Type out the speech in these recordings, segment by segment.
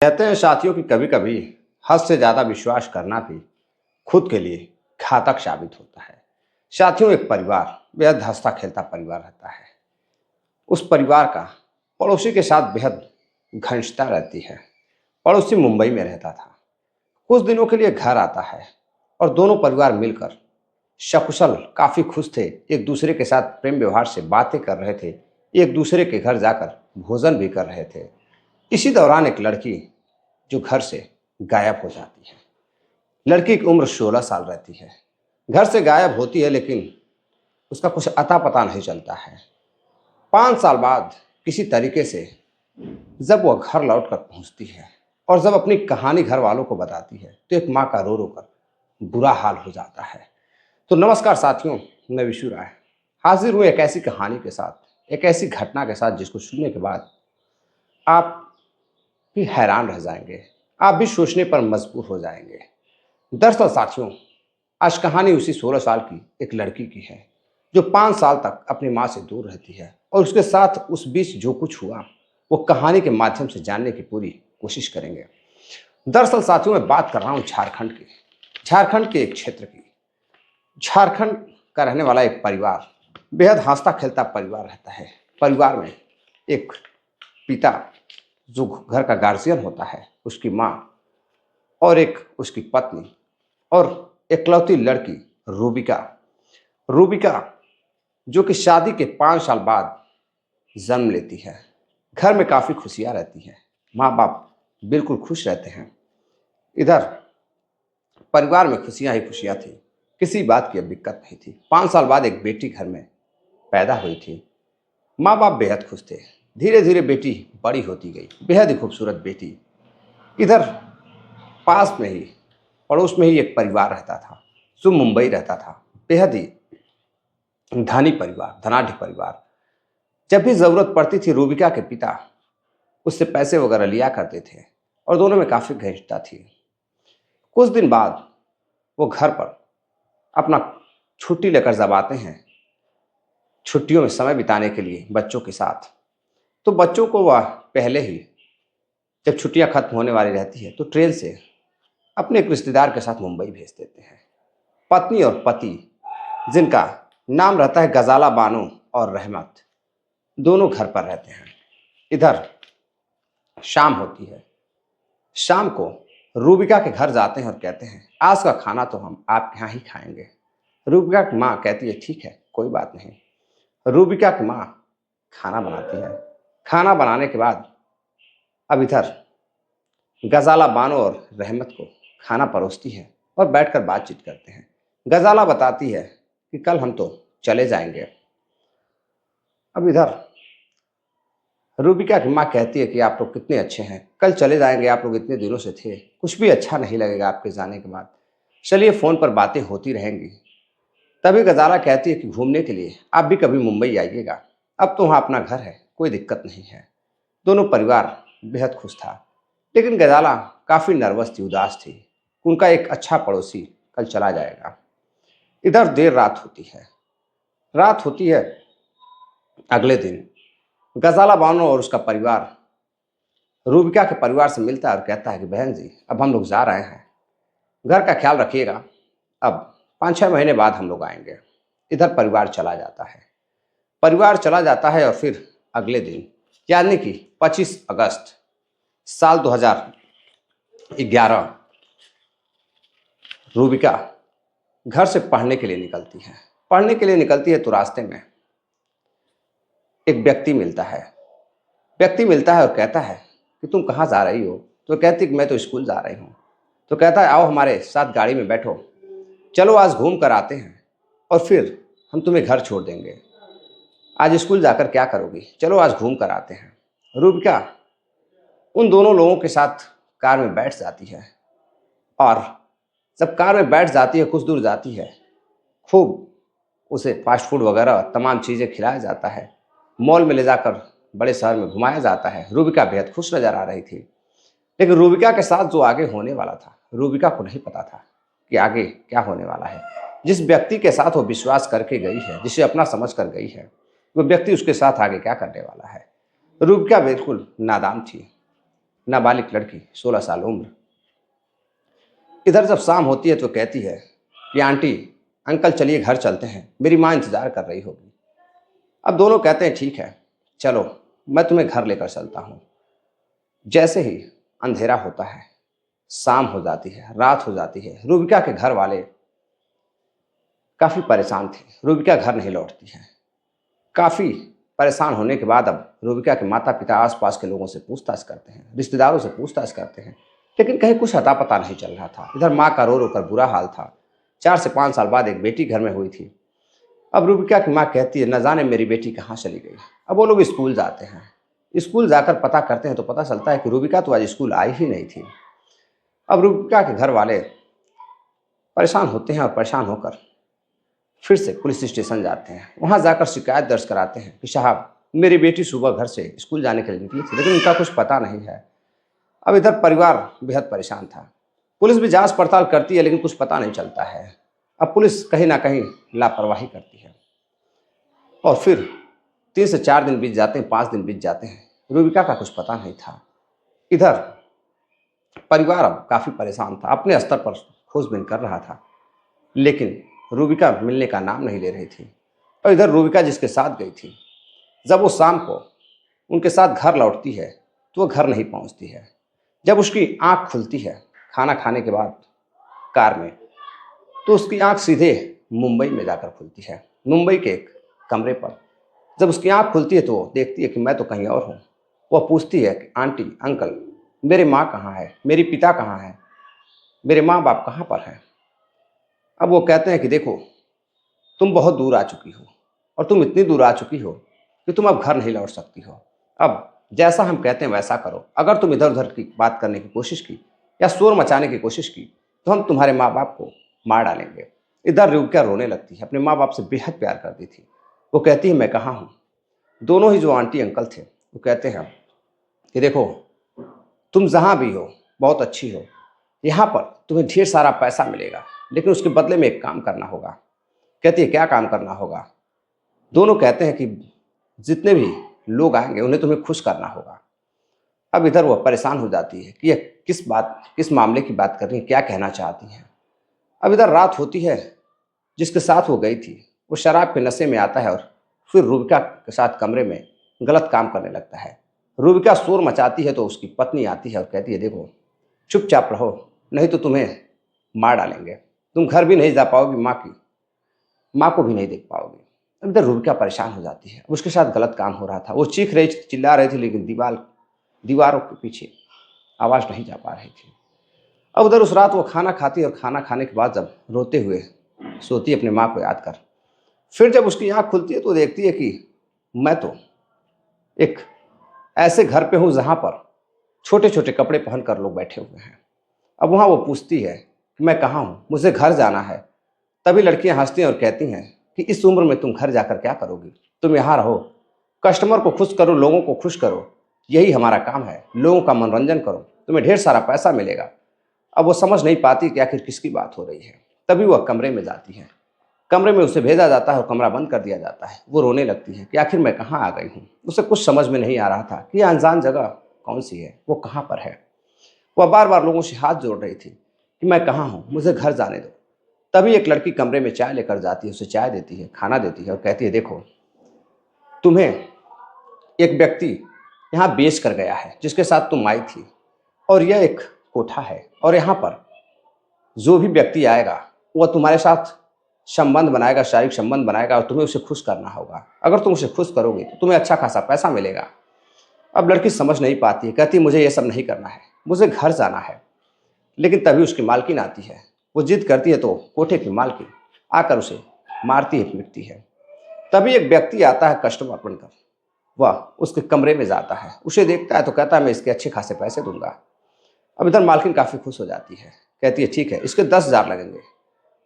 कहते हैं साथियों कि कभी कभी हद से ज्यादा विश्वास करना भी खुद के लिए घातक साबित होता है। साथियों, एक परिवार बेहद हंसता खेलता परिवार रहता है। उस परिवार का पड़ोसी के साथ बेहद घनिष्ठता रहती है। पड़ोसी मुंबई में रहता था। कुछ दिनों के लिए घर आता है और दोनों परिवार मिलकर सकुशल काफी खुश थे। एक दूसरे के साथ प्रेम व्यवहार से बातें कर रहे थे। एक दूसरे के घर जाकर भोजन भी कर रहे थे। इसी दौरान एक लड़की जो घर से गायब हो जाती है। लड़की की उम्र 16 साल रहती है। घर से गायब होती है, लेकिन उसका कुछ अता पता नहीं चलता है। 5 साल बाद किसी तरीके से जब वह घर लौट कर पहुंचती है और जब अपनी कहानी घर वालों को बताती है तो एक माँ का रो रो कर बुरा हाल हो जाता है। तो नमस्कार साथियों, मैं विशु राय हाजिर हूँ एक ऐसी कहानी के साथ, एक ऐसी घटना के साथ जिसको सुनने के बाद आप भी हैरान रह जाएंगे, आप भी सोचने पर मजबूर हो जाएंगे। दरअसल साथियों, आज कहानी उसी 16 साल की एक लड़की की है जो 5 साल तक अपनी माँ से दूर रहती है और उसके साथ उस बीच जो कुछ हुआ वो कहानी के माध्यम से जानने की पूरी कोशिश करेंगे। दरअसल साथियों, मैं बात कर रहा हूँ झारखंड की, झारखंड के एक क्षेत्र की। झारखंड का रहने वाला एक परिवार, बेहद हंसता खेलता परिवार रहता है। परिवार में एक पिता जो घर का गार्जियन होता है, उसकी माँ और एक उसकी पत्नी और एकलौती लड़की रूबिका। रूबिका जो कि शादी के 5 साल बाद जन्म लेती है। घर में काफ़ी खुशियाँ रहती हैं, माँ बाप बिल्कुल खुश रहते हैं। इधर परिवार में खुशियाँ ही खुशियाँ थी, किसी बात की अब दिक्कत नहीं थी। 5 साल बाद एक बेटी घर में पैदा हुई थी। माँ बाप बेहद खुश थे। धीरे धीरे बेटी बड़ी होती गई, बेहद ही खूबसूरत बेटी। इधर पास में ही, पड़ोस में ही एक परिवार रहता था जो मुंबई रहता था। बेहद ही धनी परिवार, धनाढ़ परिवार। जब भी जरूरत पड़ती थी रूबिका के पिता उससे पैसे वगैरह लिया करते थे और दोनों में काफी घनिष्ठता थी। कुछ दिन बाद वो घर पर अपना छुट्टी लेकर जब आते हैं, छुट्टियों में समय बिताने के लिए बच्चों के साथ, तो बच्चों को वह पहले ही जब छुट्टियां खत्म होने वाली रहती है तो ट्रेन से अपने एक रिश्तेदार के साथ मुंबई भेज देते हैं। पत्नी और पति, जिनका नाम रहता है गजाला बानो और रहमत, दोनों घर पर रहते हैं। इधर शाम होती है। शाम को रूबिका के घर जाते हैं और कहते हैं आज का खाना तो हम आपके यहाँ ही खाएंगे। रूबिका की माँ कहती है ठीक है, कोई बात नहीं। रूबिका की माँ खाना बनाती है। खाना बनाने के बाद अब इधर गजाला बानो और रहमत को खाना परोसती है और बैठकर बातचीत करते हैं। गजाला बताती है कि कल हम तो चले जाएंगे। अब इधर रूबिका की माँ कहती है कि आप लोग कितने अच्छे हैं, कल चले जाएंगे, आप लोग इतने दिनों से थे, कुछ भी अच्छा नहीं लगेगा आपके जाने के बाद, चलिए फ़ोन पर बातें होती रहेंगी। तभी गजाला कहती है कि घूमने के लिए आप भी कभी मुंबई आइएगा, अब तो वहाँ अपना घर है, कोई दिक्कत नहीं है। दोनों परिवार बेहद खुश था, लेकिन गजाला काफ़ी नर्वस थी, उदास थी। उनका एक अच्छा पड़ोसी कल चला जाएगा। इधर देर रात होती है। रात होती है अगले दिन। गजाला बानो और उसका परिवार रूबिका के परिवार से मिलता है और कहता है कि बहन जी, अब हम लोग जा रहे हैं, घर का ख्याल रखिएगा, अब 5-6 महीने बाद हम लोग आएंगे। इधर परिवार चला जाता है। परिवार चला जाता है और फिर अगले दिन यानी कि 25 अगस्त साल 2011 रूबिका घर से पढ़ने के लिए निकलती है। पढ़ने के लिए निकलती है तो रास्ते में एक व्यक्ति मिलता है और कहता है कि तुम कहाँ जा रही हो? तो कहती कि मैं तो स्कूल जा रही हूँ। तो कहता है आओ हमारे साथ गाड़ी में बैठो, चलो आज घूम कर आते हैं और फिर हम तुम्हें घर छोड़ देंगे। आज स्कूल जाकर क्या करोगी, चलो आज घूम कर आते हैं। रूबिका उन दोनों लोगों के साथ कार में बैठ जाती है और जब कार में बैठ जाती है, कुछ दूर जाती है, खूब उसे फास्ट फूड वगैरह तमाम चीज़ें खिलाया जाता है, मॉल में ले जाकर बड़े शहर में घुमाया जाता है। रूबिका बेहद खुश नजर आ रही थी, लेकिन रूबिका के साथ जो आगे होने वाला था, रूबिका को नहीं पता था कि आगे क्या होने वाला है। जिस व्यक्ति के साथ वो विश्वास करके गई है, जिसे अपना समझ कर गई है, वो व्यक्ति उसके साथ आगे क्या करने वाला है। रूबिका बिल्कुल नादान थी, नाबालिग लड़की 16 साल उम्र। इधर जब शाम होती है तो कहती है कि आंटी अंकल चलिए घर चलते हैं, मेरी माँ इंतजार कर रही होगी। अब दोनों कहते हैं ठीक है चलो, मैं तुम्हें घर लेकर चलता हूँ। जैसे ही अंधेरा होता है, शाम हो जाती है, रात हो जाती है, रूबिका के घर वाले काफ़ी परेशान थे। रूबिका घर नहीं लौटती है। काफ़ी परेशान होने के बाद अब रूबिका के माता पिता आसपास के लोगों से पूछताछ करते हैं, रिश्तेदारों से पूछताछ करते हैं, लेकिन कहीं कुछ अता पता नहीं चल रहा था। इधर माँ का रो रो कर बुरा हाल था। 4 से 5 साल बाद एक बेटी घर में हुई थी। अब रूबिका की माँ कहती है न जाने मेरी बेटी कहाँ चली गई। अब वो लोग स्कूल जाते हैं, स्कूल जाकर पता करते हैं तो पता चलता है कि रूबिका तो आज स्कूल आई ही नहीं थी। अब रूबिका के घर वाले परेशान होते हैं और परेशान होकर फिर से पुलिस स्टेशन जाते हैं। वहाँ जाकर शिकायत दर्ज कराते हैं कि साहब मेरी बेटी सुबह घर से स्कूल जाने के लिए निकली थी, लेकिन उनका कुछ पता नहीं है। अब इधर परिवार बेहद परेशान था। पुलिस भी जांच पड़ताल करती है लेकिन कुछ पता नहीं चलता है। अब पुलिस कहीं ना कहीं लापरवाही करती है और फिर 3 से 4 दिन बीत जाते हैं, 5 दिन बीत जाते हैं, रूबिका का कुछ पता नहीं था। इधर परिवार अब काफ़ी परेशान था, अपने स्तर पर खोजबीन कर रहा था, लेकिन रूबिका मिलने का नाम नहीं ले रही थी। और इधर रूबिका जिसके साथ गई थी, जब वो शाम को उनके साथ घर लौटती है तो वो घर नहीं पहुंचती है। जब उसकी आंख खुलती है खाना खाने के बाद कार में, तो उसकी आंख सीधे मुंबई में जाकर खुलती है। मुंबई के एक कमरे पर जब उसकी आंख खुलती है तो वो देखती है कि मैं तो कहीं और हूँ। वह पूछती है कि आंटी अंकल मेरे माँ कहाँ है, मेरी पिता कहाँ है, मेरे माँ बाप कहाँ पर हैं। अब वो कहते हैं कि देखो तुम बहुत दूर आ चुकी हो और तुम इतनी दूर आ चुकी हो कि तुम अब घर नहीं लौट सकती हो। अब जैसा हम कहते हैं वैसा करो, अगर तुम इधर उधर की बात करने की कोशिश की या शोर मचाने की कोशिश की तो हम तुम्हारे माँ बाप को मार डालेंगे। इधर रूबिका रोने लगती है, अपने माँ बाप से बेहद प्यार करती थी। वो कहती है मैं कहाँ हूँ। दोनों ही जो आंटी अंकल थे वो कहते हैं कि देखो तुम जहाँ भी हो बहुत अच्छी हो, यहाँ पर तुम्हें ढेर सारा पैसा मिलेगा, लेकिन उसके बदले में एक काम करना होगा। कहती है क्या काम करना होगा। दोनों कहते हैं कि जितने भी लोग आएंगे उन्हें तुम्हें खुश करना होगा। अब इधर वह परेशान हो जाती है कि यह किस मामले की बात कर रही है, क्या कहना चाहती हैं। अब इधर रात होती है, जिसके साथ वो गई थी वो शराब के नशे में आता है और फिर रूबिका के साथ कमरे में गलत काम करने लगता है। रूबिका शोर मचाती है तो उसकी पत्नी आती है और कहती है देखो चुपचाप रहो, नहीं तो तुम्हें मार डालेंगे, तुम घर भी नहीं जा पाओगी, माँ को भी नहीं देख पाओगी। अब इधर रूबिका परेशान हो जाती है, उसके साथ गलत काम हो रहा था। वो चीख रही चिल्ला रही थी लेकिन दीवारों के पीछे आवाज़ नहीं जा पा रही थी। अब उधर उस रात वो खाना खाती है और खाना खाने के बाद जब रोते हुए सोती है अपनी माँ को याद कर, फिर जब उसकी आँख खुलती है तो देखती है कि मैं तो एक ऐसे घर पे हूँ जहाँ पर छोटे छोटे कपड़े पहनकर लोग बैठे हुए हैं। अब वहाँ वो पूछती है कि मैं कहाँ हूँ, मुझे घर जाना है। तभी लड़कियाँ हंसती हैं और कहती हैं कि इस उम्र में तुम घर जाकर क्या करोगी, तुम यहाँ रहो, कस्टमर को खुश करो, लोगों को खुश करो, यही हमारा काम है, लोगों का मनोरंजन करो, तुम्हें ढेर सारा पैसा मिलेगा। अब वो समझ नहीं पाती कि आखिर किसकी बात हो रही है। तभी वह कमरे में जाती है, कमरे में उसे भेजा जाता है और कमरा बंद कर दिया जाता है। वो रोने लगती है कि आखिर मैं कहाँ आ गई हूँ। उसे कुछ समझ में नहीं आ रहा था कि यह अनजान जगह कौन सी है, वो कहाँ पर है। वह बार बार लोगों से हाथ जोड़ रही थी कि मैं कहाँ हूँ, मुझे घर जाने दो। तभी एक लड़की कमरे में चाय लेकर जाती है, उसे चाय देती है, खाना देती है और कहती है देखो तुम्हें एक व्यक्ति यहाँ बेच कर गया है जिसके साथ तुम आई थी, और यह एक कोठा है और यहाँ पर जो भी व्यक्ति आएगा वह तुम्हारे साथ संबंध बनाएगा, शारीरिक संबंध बनाएगा और तुम्हें उसे खुश करना होगा। अगर तुम उसे खुश करोगे तो तुम्हें अच्छा खासा पैसा मिलेगा। अब लड़की समझ नहीं पाती है, कहती मुझे ये सब नहीं करना है, मुझे घर जाना है। लेकिन तभी उसकी मालकिन आती है, वो जिद करती है तो कोठे की मालकिन आकर उसे मारती है, पीटती है। तभी एक व्यक्ति आता है कस्टमर बनकर, वह उसके कमरे में जाता है, उसे देखता है तो कहता है मैं इसके अच्छे खासे पैसे दूंगा। अब इधर मालकिन काफ़ी खुश हो जाती है, कहती है ठीक है इसके 10,000 लगेंगे।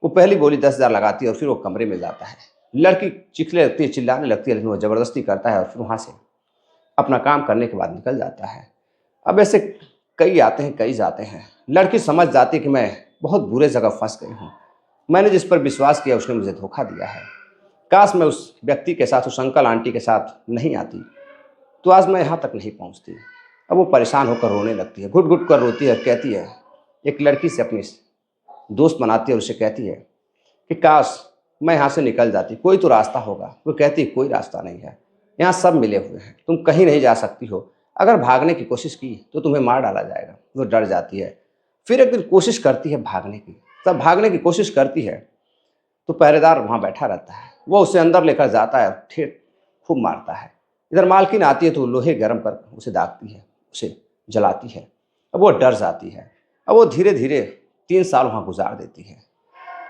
वो पहली बोली 10,000 लगाती है और फिर वो कमरे में जाता है। लड़की चीखने लगती है, चिल्लाने लगती है, लेकिन वो ज़बरदस्ती करता है और फिर वहाँ से अपना काम करने के बाद निकल जाता है। अब ऐसे कई आते हैं कई जाते हैं। लड़की समझ जाती है कि मैं बहुत बुरे जगह फंस गई हूँ, मैंने जिस पर विश्वास किया उसने मुझे धोखा दिया है। काश मैं उस व्यक्ति के साथ, उस अंकल आंटी के साथ नहीं आती तो आज मैं यहाँ तक नहीं पहुँचती। अब वो परेशान होकर रोने लगती है, घुट घुट कर रोती है और कहती है, एक लड़की से अपनी दोस्त बनाती है और उसे कहती है कि काश मैं यहाँ से निकल जाती, कोई तो रास्ता होगा। वो कहती है कोई रास्ता नहीं है, यहाँ सब मिले हुए हैं, तुम कहीं नहीं जा सकती हो। अगर भागने की कोशिश की तो तुम्हें मार डाला जाएगा। वो डर जाती है। फिर एक दिन कोशिश करती है भागने की। तब भागने की कोशिश करती है तो पहरेदार वहाँ बैठा रहता है। वो उसे अंदर लेकर जाता है, ठेठ खूब मारता है। इधर मालकिन आती है तो लोहे गर्म कर उसे दागती है, उसे जलाती है। अब वो डर जाती है। अब वो धीरे धीरे 3 साल वहाँ गुजार देती है।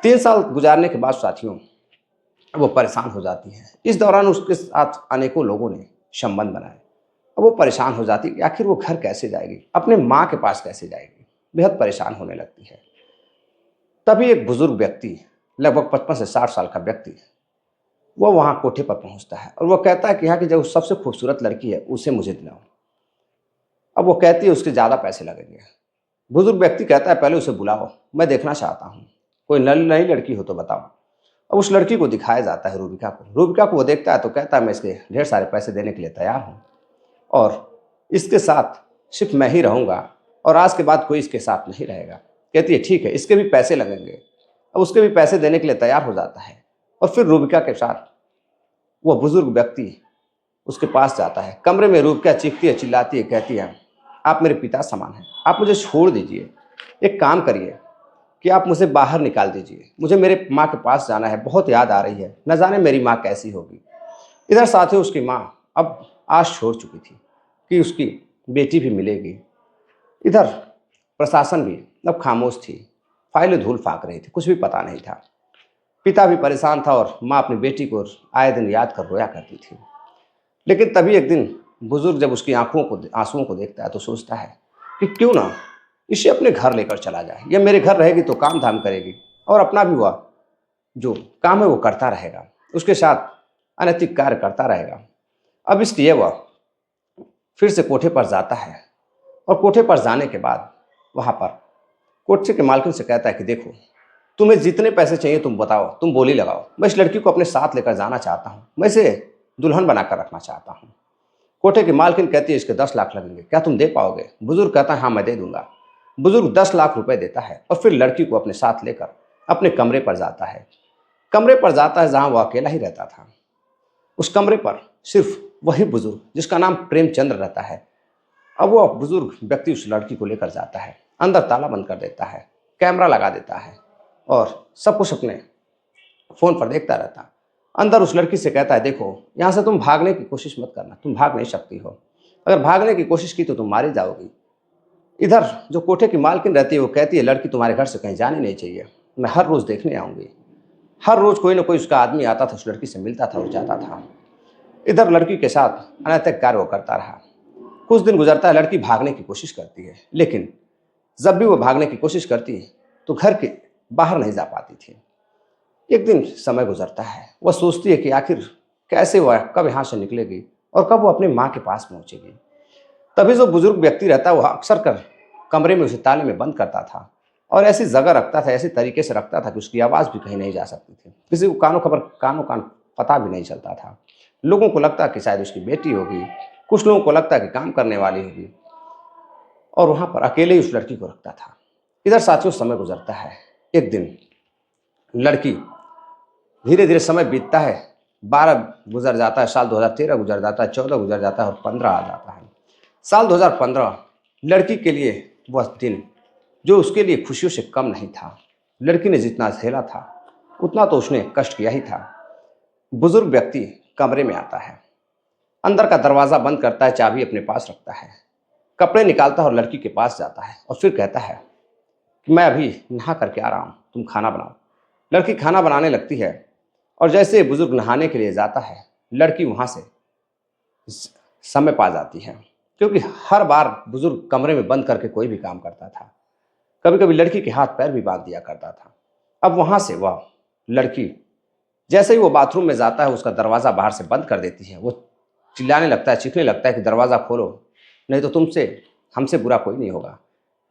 3 साल गुजारने के बाद साथियों वो परेशान हो जाती है। इस दौरान उसके साथ अनेकों लोगों ने संबंध बनाए। अब वो परेशान हो जाती है कि आखिर वो घर कैसे जाएगी, अपने माँ के पास कैसे जाएगी। बेहद परेशान होने लगती है। तभी एक बुजुर्ग व्यक्ति, लगभग 55 से 60 साल का व्यक्ति, वो वहाँ कोठे पर पहुँचता है और वो कहता है कि यहाँ की जो सबसे खूबसूरत लड़की है उसे मुझे दिलाओ। अब वो कहती है उसके ज़्यादा पैसे लगेंगे। बुजुर्ग व्यक्ति कहता है पहले उसे बुलाओ, मैं देखना चाहता हूँ, कोई नई लड़की हो तो बताओ। अब उस लड़की को दिखाया जाता है रूबिका को। रूबिका को वो देखता है तो कहता है मैं इसके ढेर सारे पैसे देने के लिए तैयार हूँ और इसके साथ सिर्फ मैं ही रहूँगा और आज के बाद कोई इसके साथ नहीं रहेगा। कहती है ठीक है, इसके भी पैसे लगेंगे। अब उसके भी पैसे देने के लिए तैयार हो जाता है और फिर रूबिका के साथ वो बुजुर्ग व्यक्ति उसके पास जाता है। कमरे में रूबिका चीखती है, चिल्लाती है, कहती है आप मेरे पिता समान हैं, आप मुझे छोड़ दीजिए। एक काम करिए कि आप मुझे बाहर निकाल दीजिए, मुझे मेरे माँ के पास जाना है, बहुत याद आ रही है, न जाने मेरी माँ कैसी होगी। इधर साथ ही उसकी माँ अब आश छोड़ चुकी थी कि उसकी बेटी भी मिलेगी। इधर प्रशासन भी अब खामोश थी, फाइलें धूल फाक रही थी, कुछ भी पता नहीं था। पिता भी परेशान था और माँ अपनी बेटी को आए दिन याद कर रोया करती थी। लेकिन तभी एक दिन बुजुर्ग जब उसकी आंसुओं को देखता है तो सोचता है कि क्यों ना इसे अपने घर लेकर चला जाए। यह मेरे घर रहेगी तो काम धाम करेगी और अपना भी वह जो काम है वो करता रहेगा, उसके साथ अनैतिक कार्य करता रहेगा। अब इसलिए वह फिर से कोठे पर जाता है और कोठे पर जाने के बाद वहाँ पर कोठे के मालकिन से कहता है कि देखो, तुम्हें जितने पैसे चाहिए तुम बताओ, तुम बोली लगाओ, मैं इस लड़की को अपने साथ लेकर जाना चाहता हूँ, मैं इसे दुल्हन बनाकर रखना चाहता हूँ। कोठे की मालकिन कहती है इसके 10 लाख लगेंगे, क्या तुम दे पाओगे? बुजुर्ग कहता है हाँ मैं दे दूंगा। बुजुर्ग 10 लाख रुपए देता है और फिर लड़की को अपने साथ लेकर अपने कमरे पर जाता है। कमरे पर जाता है जहाँ वह अकेला ही रहता था। उस कमरे पर सिर्फ वही बुजुर्ग जिसका नाम प्रेमचंद्र रहता है। अब वह बुजुर्ग व्यक्ति उस लड़की को लेकर जाता है, अंदर ताला बंद कर देता है, कैमरा लगा देता है और सब कुछ अपने फ़ोन पर देखता रहता। अंदर उस लड़की से कहता है देखो, यहाँ से तुम भागने की कोशिश मत करना, तुम भाग नहीं सकती हो, अगर भागने की कोशिश की तो तुम मारी जाओगी। इधर जो कोठे की मालकिन रहती है वो कहती है लड़की तुम्हारे घर से कहीं जानी नहीं चाहिए, मैं हर रोज़ देखने आऊँगी। हर रोज़ कोई ना कोई उसका आदमी आता था, उस लड़की से मिलता था और जाता था। इधर लड़की के साथ अनैतिक कार्य वो करता रहा। कुछ दिन गुजरता है, लड़की भागने की कोशिश करती है, लेकिन जब भी वो भागने की कोशिश करती है तो घर के बाहर नहीं जा पाती थी। एक दिन समय गुजरता है, वह सोचती है कि आखिर कैसे वह कब यहाँ से निकलेगी और कब वो अपनी माँ के पास पहुँचेगी। तभी जो बुजुर्ग व्यक्ति रहता है वह अक्सर कर कमरे में उसे ताले में बंद करता था और ऐसी जगह रखता था, ऐसे तरीके से रखता था कि उसकी आवाज़ भी कहीं नहीं जा सकती थी। किसी को कानों कान पता भी नहीं चलता था। लोगों को लगता कि शायद उसकी बेटी होगी, कुछ लोगों को लगता कि काम करने वाली होगी, और वहाँ पर अकेले ही उस लड़की को रखता था। इधर साथियों समय गुजरता है। एक दिन लड़की धीरे धीरे समय बीतता है, 12 गुजर जाता है, साल 2013 गुजर जाता है, 14 गुजर जाता है और 15 आ जाता है। साल 2015 लड़की के लिए वह दिन जो उसके लिए खुशियों से कम नहीं था। लड़की ने जितना झेला था उतना तो उसने कष्ट किया ही था। बुजुर्ग व्यक्ति कमरे में आता है, अंदर का दरवाज़ा बंद करता है, चाबी अपने पास रखता है, कपड़े निकालता है और लड़की के पास जाता है और फिर कहता है कि मैं अभी नहा करके आ रहा हूँ, तुम खाना बनाओ। लड़की खाना बनाने लगती है और जैसे बुजुर्ग नहाने के लिए जाता है, लड़की वहाँ से समय पा जाती है, क्योंकि हर बार बुजुर्ग कमरे में बंद करके कोई भी काम करता था। कभी कभी लड़की के हाथ पैर भी बांध दिया करता था। अब वहाँ से वह लड़की जैसे ही वो बाथरूम में जाता है उसका दरवाज़ा बाहर से बंद कर देती है। वो चिल्लाने लगता है, चीखने लगता है कि दरवाज़ा खोलो, नहीं तो हमसे बुरा कोई नहीं होगा।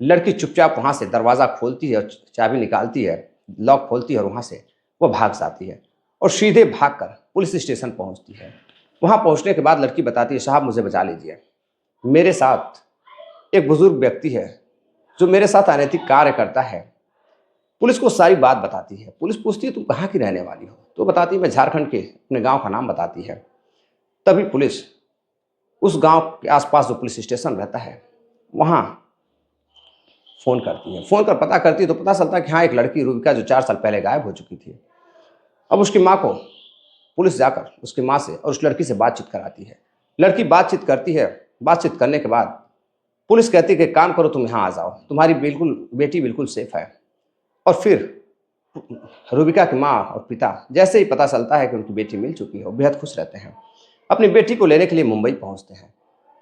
लड़की चुपचाप वहाँ से दरवाज़ा खोलती है और चाबी निकालती है, लॉक खोलती है और वहाँ से वो भाग जाती है और सीधे भागकर पुलिस स्टेशन पहुँचती है। वहाँ पहुँचने के बाद लड़की बताती है साहब मुझे बचा लीजिए, मेरे साथ एक बुजुर्ग व्यक्ति है जो मेरे साथ अनैतिक कार्य करता है। पुलिस को सारी बात बताती है। पुलिस पूछती है तुम कहाँ की रहने वाली हो, तो बताती है मैं झारखंड के, अपने गांव का नाम बताती है। तभी पुलिस उस गांव के आसपास जो पुलिस स्टेशन रहता है वहाँ फ़ोन करती है। फ़ोन कर पता करती है तो पता चलता है कि हाँ, एक लड़की रूबिका जो 4 साल पहले गायब हो चुकी थी। अब उसकी माँ को पुलिस जाकर उसकी माँ से और उस लड़की से बातचीत कराती है। लड़की बातचीत करती है। बातचीत करने के बाद पुलिस कहती है कि काम करो, तुम यहाँ आ जाओ, तुम्हारी बेटी बिल्कुल सेफ है। और फिर रूबिका की माँ और पिता जैसे ही पता चलता है कि उनकी बेटी मिल चुकी है, वो बेहद खुश रहते हैं। अपनी बेटी को लेने के लिए मुंबई पहुँचते हैं।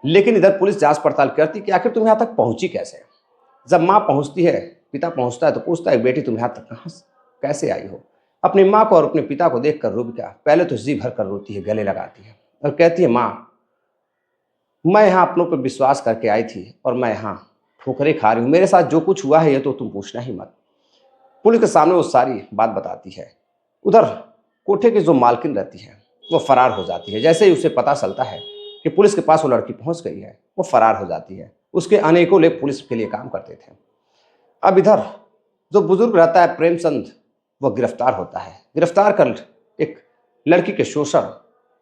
लेकिन इधर पुलिस जांच पड़ताल करती कि आखिर तुम यहाँ तक पहुँची कैसे। जब माँ पहुँचती है, पिता पहुँचता है तो पूछता है बेटी तुम यहाँ तक कहाँ कैसे आई हो। अपनी माँ को और अपने पिता को देखकर रूबिका पहले तो जी भर कर रोती है, गले लगाती है और कहती है माँ, मैं यहाँ अपनों पर विश्वास करके आई थी और मैं यहाँ ठोकरें खा रही हूँ। मेरे साथ जो कुछ हुआ है ये तो तुम पूछना ही मत। पुलिस के सामने वो सारी बात बताती है। उधर कोठे की जो मालकिन रहती है वो फरार हो जाती है। जैसे ही उसे पता चलता है कि पुलिस के पास वो लड़की पहुंच गई है, वो फरार हो जाती है। उसके अनेकों लोग पुलिस के लिए काम करते थे। अब इधर जो बुजुर्ग रहता है प्रेमचंद, वो गिरफ्तार होता है। गिरफ्तार कर एक लड़की के शोषण,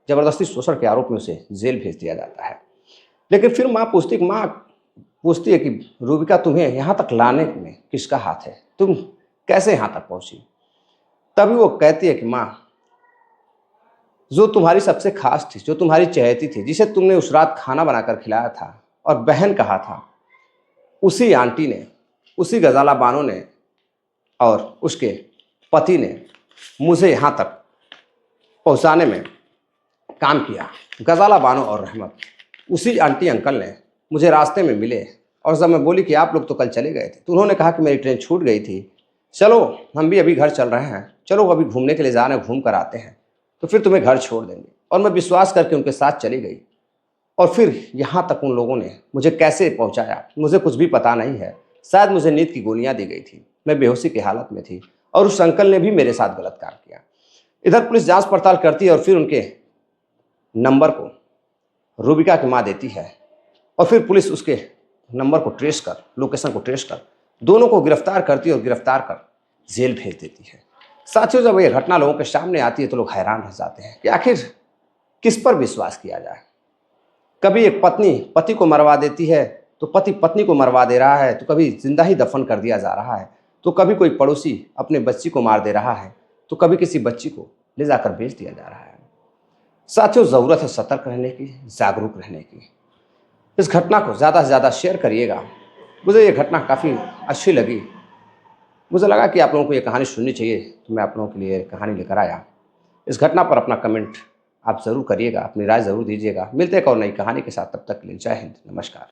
जबरदस्ती शोषण के आरोप में उसे जेल भेज दिया जाता है। लेकिन फिर माँ पूछती है कि रूबिका तुम्हें यहाँ तक लाने में किसका हाथ है, तुम कैसे यहाँ तक पहुँची। तभी वो कहती है कि माँ, जो तुम्हारी सबसे खास थी, जो तुम्हारी चहेती थी, जिसे तुमने उस रात खाना बनाकर खिलाया था और बहन कहा था, उसी आंटी ने, उसी गजाला बानो ने और उसके पति ने मुझे यहाँ तक पहुँचाने में काम किया। गजाला बानो और रहमत, उसी आंटी अंकल ने मुझे रास्ते में मिले और जब मैं बोली कि आप लोग तो कल चले गए थे, तो उन्होंने कहा कि मेरी ट्रेन छूट गई थी, चलो हम भी अभी घर चल रहे हैं, चलो अभी घूमने के लिए जा रहे हैं, घूम कर आते हैं, तो फिर तुम्हें घर छोड़ देंगे। और मैं विश्वास करके उनके साथ चली गई और फिर यहाँ तक उन लोगों ने मुझे कैसे पहुँचाया मुझे कुछ भी पता नहीं है। शायद मुझे नींद की गोलियाँ दी गई थी, मैं बेहोशी की हालत में थी और उस अंकल ने भी मेरे साथ गलत काम किया। इधर पुलिस जांच पड़ताल करती है और फिर उनके नंबर को रूबिका की माँ देती है और फिर पुलिस उसके नंबर को ट्रेस कर, लोकेशन को ट्रेस कर दोनों को गिरफ्तार करती है और गिरफ्तार कर जेल भेज देती है। साथियों, जब ये घटना लोगों के सामने आती है तो लोग हैरान रह जाते हैं कि आखिर किस पर विश्वास किया जाए। कभी एक पत्नी पति को मरवा देती है तो पति पत्नी को मरवा दे रहा है, तो कभी जिंदा ही दफन कर दिया जा रहा है, तो कभी कोई पड़ोसी अपने बच्ची को मार दे रहा है, तो कभी किसी बच्ची को ले जाकर बेच दिया जा रहा है। साथियों, ज़रूरत है सतर्क रहने की, जागरूक रहने की। इस घटना को ज़्यादा से ज़्यादा शेयर करिएगा। मुझे ये घटना काफ़ी अच्छी लगी। मुझे लगा कि आप लोगों को ये कहानी सुननी चाहिए, तो मैं आप लोगों के लिए कहानी लेकर आया। इस घटना पर अपना कमेंट आप ज़रूर करिएगा, अपनी राय ज़रूर दीजिएगा। मिलते हैं एक और नई कहानी के साथ, तब तक के लिए जय हिंद, नमस्कार।